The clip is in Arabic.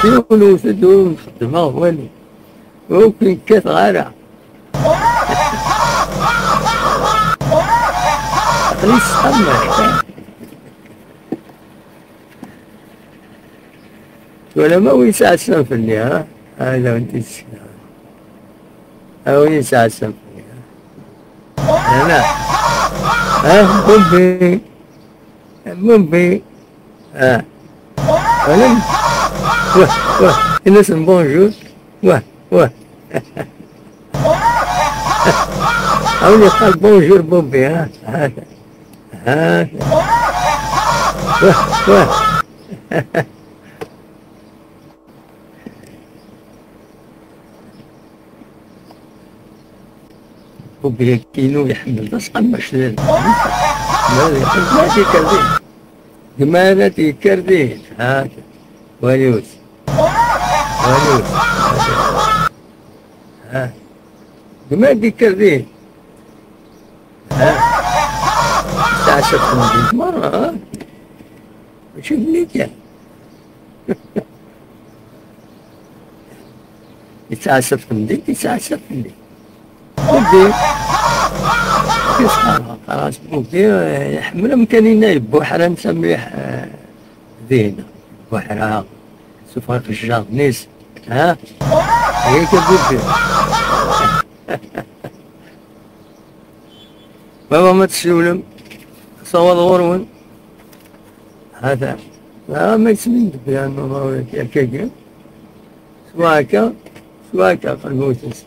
سيولو سدو خدمة والو وكن كات غارة عقلي صحاب ولا ما وين يسعسن فيني ها هذا وانت تسكن ها وين يسعسن فيني انا ها بومبي ها انا واه الناس بونجور واه عاوني قال بونجور بومبي ها ها واه بومبي كينو يحمل اصحاب مشلل ما تيكردين كما تيكردين ها وليوس ها كما تيكردين ها تعشقكم ديك مرة ماشي بنيت يتعشقكم ديك بوبي كيصحابها خلاص بوبي يحمل مكاننا يبوحرة نسميه ذينا بوحرة سفرق الشجاع نيس ها هيك بوبي بابا ما تسولم صوت غرون هذا ما يسمين بيان ما هو كيف سواكا قلبوتس